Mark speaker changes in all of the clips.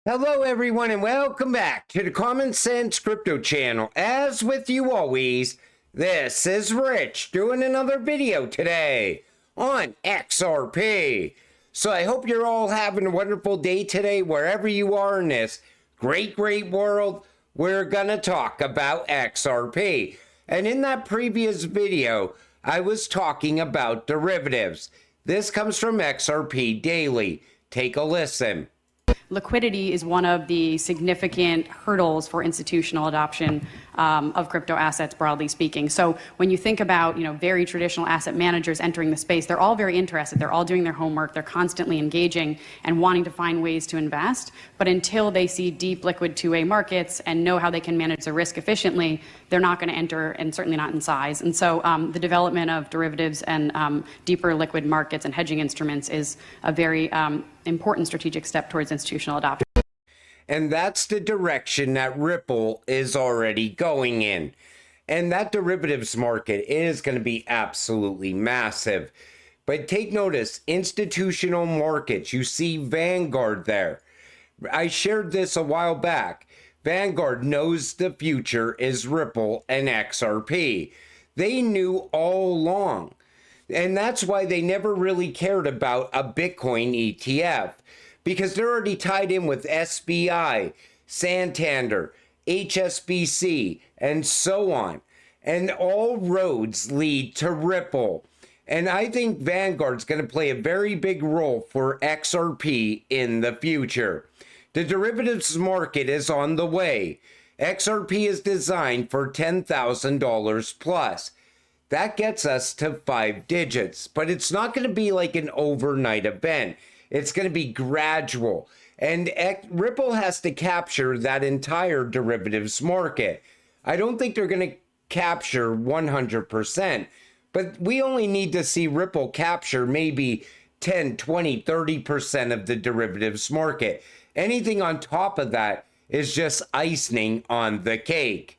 Speaker 1: Hello, everyone, and welcome back to the Common Sense Crypto channel. As with you always, this is Rich doing another video today on XRP. So I hope you're all having a wonderful day today, wherever you are in this great world. We're going to talk about XRP. And in that previous video, I was talking about derivatives. This comes from XRP Daily. Take a listen.
Speaker 2: Liquidity is one of the significant hurdles for institutional adoption of crypto assets, broadly speaking. So when you think about, very traditional asset managers entering the space, they're all very interested. They're all doing their homework. They're constantly engaging and wanting to find ways to invest. But until they see deep liquid two-way markets and know how they can manage the risk efficiently, they're not going to enter, and certainly not in size. And so the development of derivatives and deeper liquid markets and hedging instruments is a very important strategic step towards institutional adoption.
Speaker 1: And that's the direction that Ripple is already going in. And that derivatives market is going to be absolutely massive. But take notice, institutional markets, you see Vanguard there. I shared this a while back. Vanguard knows the future is Ripple and XRP. They knew all along. And that's why they never really cared about a Bitcoin ETF, because they're already tied in with SBI, Santander, HSBC, and so on. And all roads lead to Ripple. And I think Vanguard's going to play a very big role for XRP in the future. The derivatives market is on the way. XRP is designed for $10,000 plus. That gets us to 5 digits, but it's not going to be like an overnight event. It's going to be gradual, and Ripple has to capture that entire derivatives market. I don't think they're going to capture 100%, but we only need to see Ripple capture maybe 10, 20, 30% of the derivatives market. Anything on top of that is just icing on the cake.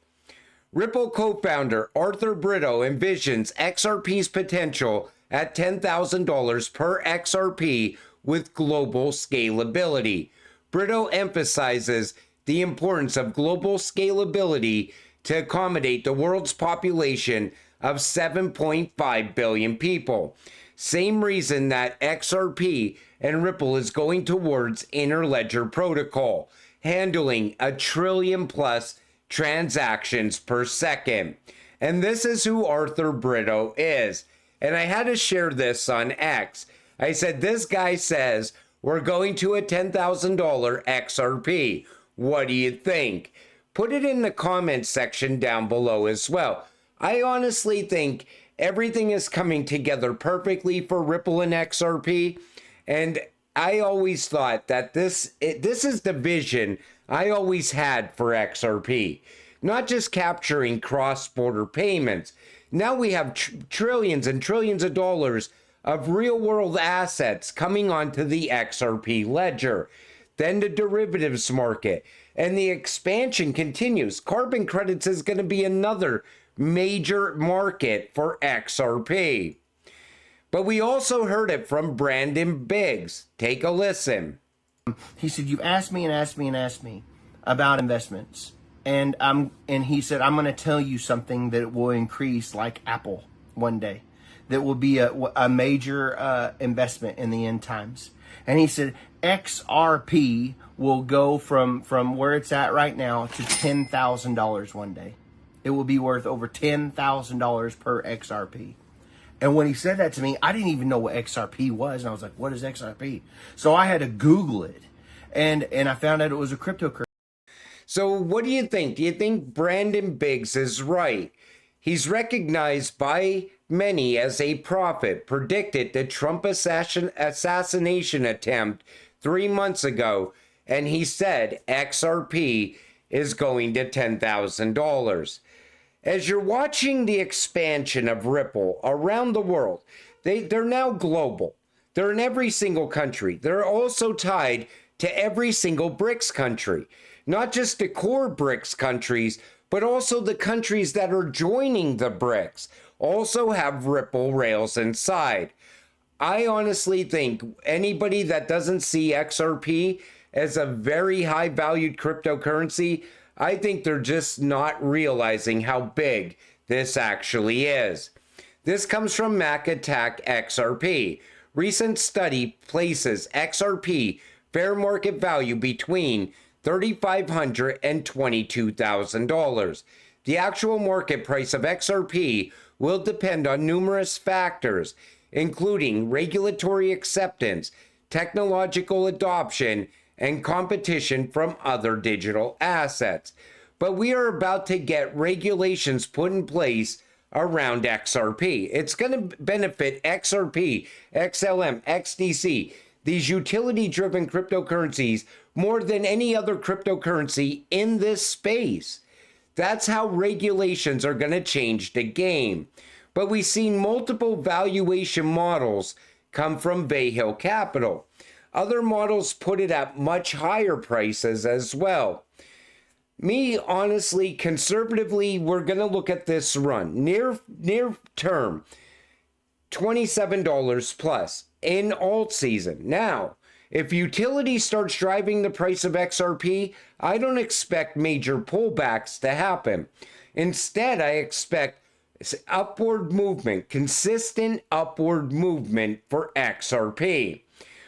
Speaker 1: Ripple co-founder Arthur Britto envisions XRP's potential at $10,000 per XRP with global scalability. Britto emphasizes the importance of global scalability to accommodate the world's population of 7.5 billion people. Same reason that XRP and Ripple is going towards interledger protocol, handling 1 trillion plus transactions per second. And this is who Arthur Britto is. And I had to share this on X. I said, this guy says we're going to a $10,000 XRP. What do you think? Put it in the comments section down below as well. I honestly think everything is coming together perfectly for Ripple and XRP. And I always thought that this is the vision I always had for XRP. Not just capturing cross-border payments. Now we have trillions and trillions of dollars of real-world assets coming onto the XRP ledger. Then the derivatives market. And the expansion continues. Carbon credits is going to be another major market for XRP. But we also heard it from Brandon Biggs. Take a listen.
Speaker 3: He said, you've asked me and asked me and asked me about investments. And he said, I'm going to tell you something that will increase like Apple one day. That will be a major investment in the end times. And he said, XRP will go from where it's at right now to $10,000 one day. It will be worth over $10,000 per XRP. And when he said that to me, I didn't even know what XRP was. And I was like, what is XRP? So I had to Google it. And I found out it was a cryptocurrency.
Speaker 1: So what do you think? Do you think Brandon Biggs is right? He's recognized by many as a prophet, predicted the Trump assassination attempt 3 months ago. And he said XRP is going to $10,000. As you're watching the expansion of Ripple around the world, they're now global. They're in every single country. They're also tied to every single BRICS country. Not just the core BRICS countries, but also the countries that are joining the BRICS also have Ripple rails inside. I honestly think anybody that doesn't see XRP as a very high valued cryptocurrency, I think they're just not realizing how big this actually is. This comes from Mac Attack XRP. Recent study places XRP fair market value between $3,500 and $22,000. The actual market price of XRP will depend on numerous factors, including regulatory acceptance, technological adoption, and competition from other digital assets. But we are about to get regulations put in place around XRP. It's going to benefit XRP, XLM, XDC, these utility-driven cryptocurrencies more than any other cryptocurrency in this space. That's how regulations are going to change the game. But we've seen multiple valuation models come from Bay Hill Capital. Other models put it at much higher prices as well. Me, honestly, conservatively, we're going to look at this run. Near term, $27 plus in alt season. Now, if utility starts driving the price of XRP, I don't expect major pullbacks to happen. Instead, I expect upward movement, consistent upward movement for XRP.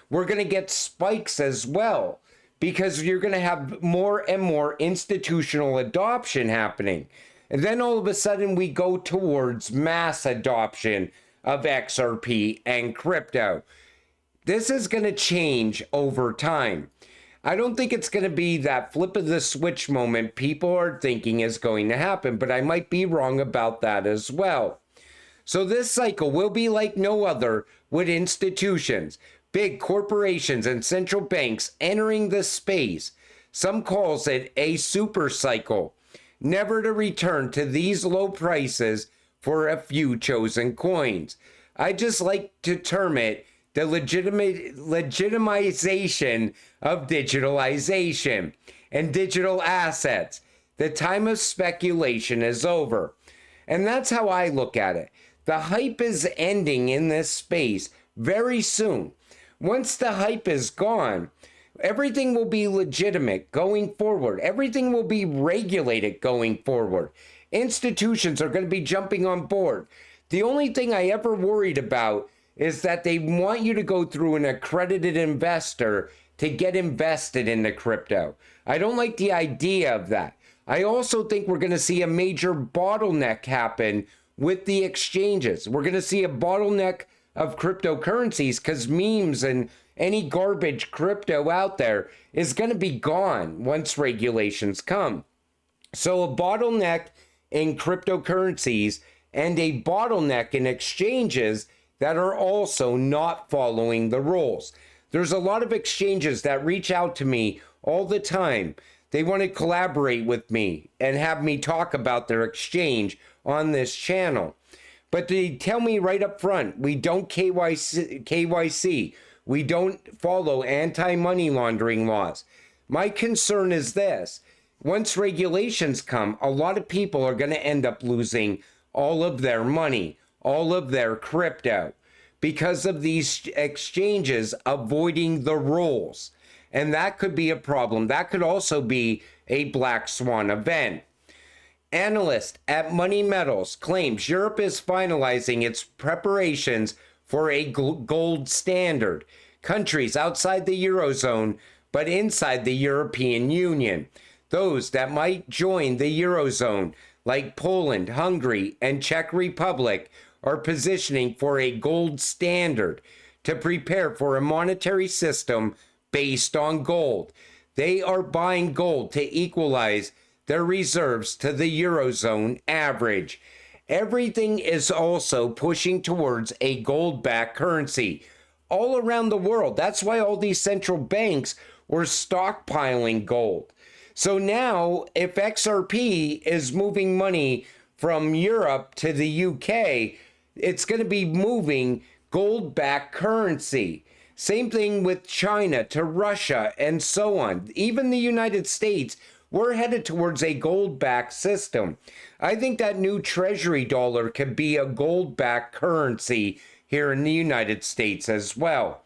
Speaker 1: We're going to get spikes as well because you're going to have more and more institutional adoption happening. And then all of a sudden we go towards mass adoption of XRP and crypto. This is going to change over time. I don't think it's going to be that flip of the switch moment people are thinking is going to happen, but I might be wrong about that as well. So this cycle will be like no other, with institutions, big corporations, and central banks entering the space. Some calls it a super cycle, never to return to these low prices for a few chosen coins. I just like to term it the legitimization of digitalization and digital assets. The time of speculation is over. And that's how I look at it. The hype is ending in this space very soon. Once the hype is gone, everything will be legitimate going forward. Everything will be regulated going forward. Institutions are going to be jumping on board. The only thing I ever worried about is that they want you to go through an accredited investor to get invested in the crypto. I don't like the idea of that. I also think we're going to see a major bottleneck happen with the exchanges. We're going to see a bottleneck of cryptocurrencies because memes and any garbage crypto out there is going to be gone once regulations come. So a bottleneck in cryptocurrencies and a bottleneck in exchanges that are also not following the rules. There's a lot of exchanges that reach out to me all the time. They want to collaborate with me and have me talk about their exchange on this channel. But they tell me right up front, we don't KYC. We don't follow anti-money laundering laws. My concern is this. Once regulations come, a lot of people are going to end up losing all of their money, all of their crypto, because of these exchanges avoiding the rules. And that could be a problem. That could also be a black swan event. Analyst at Money Metals claims Europe is finalizing its preparations for a gold standard. Countries outside the Eurozone, but inside the European Union. Those that might join the Eurozone, like Poland, Hungary, and Czech Republic, are positioning for a gold standard to prepare for a monetary system based on gold. They are buying gold to equalize their reserves to the Eurozone average. Everything is also pushing towards a gold-backed currency all around the world. That's why all these central banks were stockpiling gold. So now, if XRP is moving money from Europe to the UK, it's going to be moving gold-backed currency. Same thing with China to Russia and so on. Even the United States, we're headed towards a gold-backed system. I think that new treasury dollar could be a gold-backed currency here in the United States as well.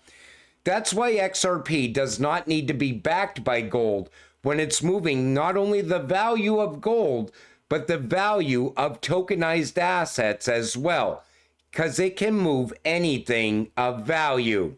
Speaker 1: That's why XRP does not need to be backed by gold when it's moving not only the value of gold, but the value of tokenized assets as well, because it can move anything of value.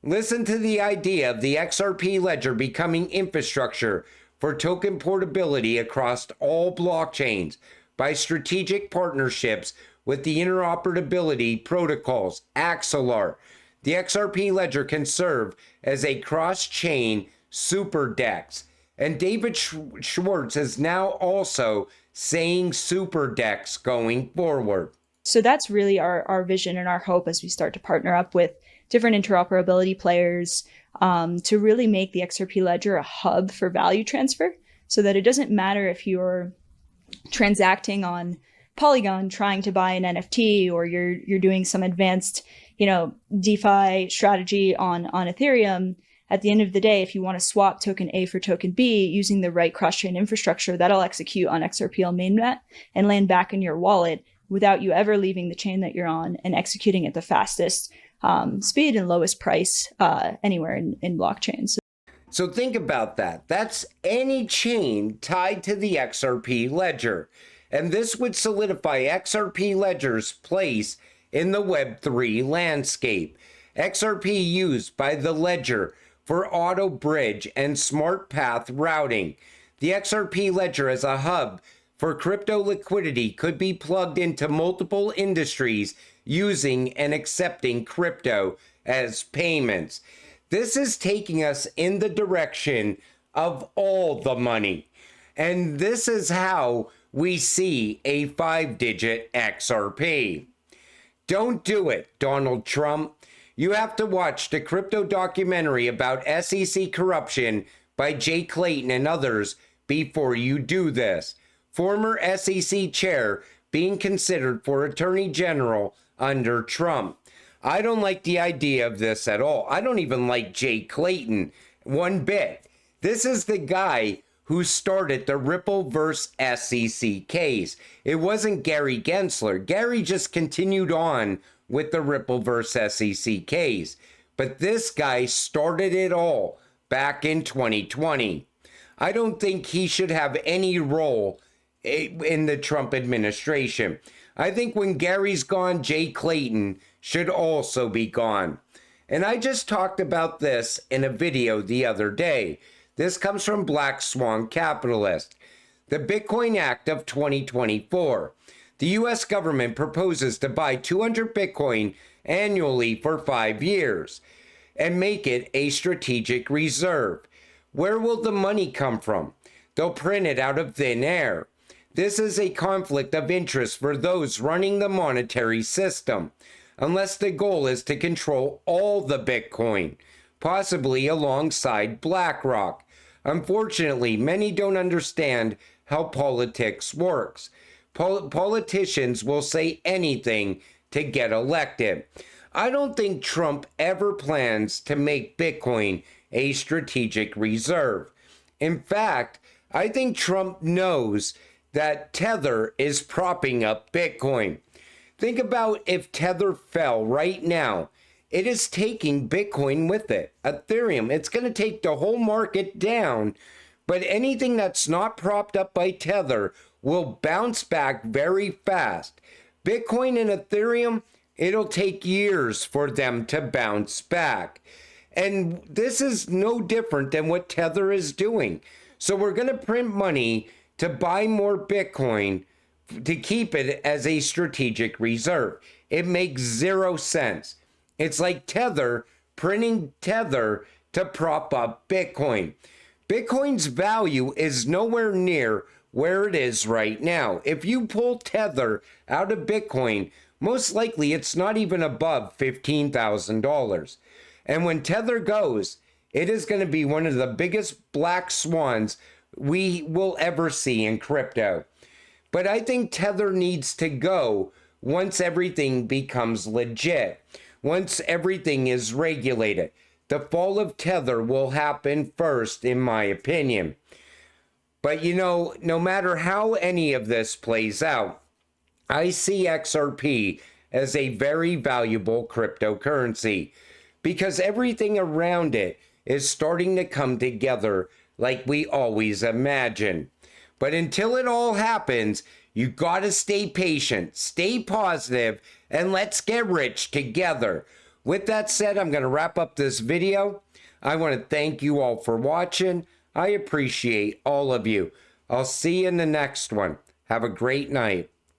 Speaker 1: Listen to the idea of the XRP ledger becoming infrastructure for token portability across all blockchains by strategic partnerships with the interoperability protocols, Axelar. The XRP ledger can serve as a cross-chain super DEX. And David Schwartz is now also saying super DEX going forward.
Speaker 4: So that's really our vision and our hope as we start to partner up with different interoperability players to really make the XRP ledger a hub for value transfer, so that it doesn't matter if you're transacting on Polygon trying to buy an NFT, or you're doing some advanced, DeFi strategy on Ethereum. At the end of the day, if you want to swap token A for token B using the right cross-chain infrastructure, that'll execute on XRPL mainnet and land back in your wallet without you ever leaving the chain that you're on, and executing at the fastest speed and lowest price anywhere in blockchains.
Speaker 1: So think about that. That's any chain tied to the XRP ledger. And this would solidify XRP ledger's place in the Web3 landscape. XRP used by the ledger for auto bridge and smart path routing. The XRP ledger as a hub for crypto liquidity could be plugged into multiple industries using and accepting crypto as payments. This is taking us in the direction of all the money. And this is how we see a 5-digit XRP. Don't do it, Donald Trump. You have to watch the crypto documentary about SEC corruption by Jay Clayton and others before you do this. Former SEC chair being considered for Attorney General under Trump. I don't like the idea of this at all. I don't even like Jay Clayton one bit. This is the guy who started the Ripple versus SEC case. It wasn't Gary Gensler. Gary just continued on with the Ripple versus SEC case. But this guy started it all back in 2020. I don't think he should have any role in the Trump administration. I think when Gary's gone, Jay Clayton should also be gone. And I just talked about this in a video the other day. This comes from Black Swan Capitalist. The Bitcoin Act of 2024. The U.S. government proposes to buy 200 Bitcoin annually for 5 years and make it a strategic reserve. Where will the money come from? They'll print it out of thin air. This is a conflict of interest for those running the monetary system, unless the goal is to control all the Bitcoin, possibly alongside BlackRock. Unfortunately, many don't understand how politics works. Politicians will say anything to get elected. I don't think Trump ever plans to make Bitcoin a strategic reserve. In fact, I think Trump knows that Tether is propping up Bitcoin. Think about if Tether fell right now. It is taking Bitcoin with it. Ethereum, it's going to take the whole market down, but anything that's not propped up by Tether will bounce back very fast. Bitcoin and Ethereum, it'll take years for them to bounce back. And this is no different than what Tether is doing. So we're going to print money to buy more Bitcoin to keep it as a strategic reserve. It makes zero sense. It's like Tether printing Tether to prop up Bitcoin. Bitcoin's value is nowhere near where it is right now. If you pull Tether out of Bitcoin, most likely it's not even above $15,000. And when Tether goes, it is going to be one of the biggest black swans we will ever see in crypto. But I think Tether needs to go once everything becomes legit. Once everything is regulated, the fall of Tether will happen first, in my opinion. But no matter how any of this plays out, I see XRP as a very valuable cryptocurrency. because everything around it is starting to come together like we always imagine. But until it all happens, you gotta stay patient, stay positive, and let's get rich together. With that said, I'm gonna wrap up this video. I want to thank you all for watching. I appreciate all of you. I'll see you in the next one. Have a great night.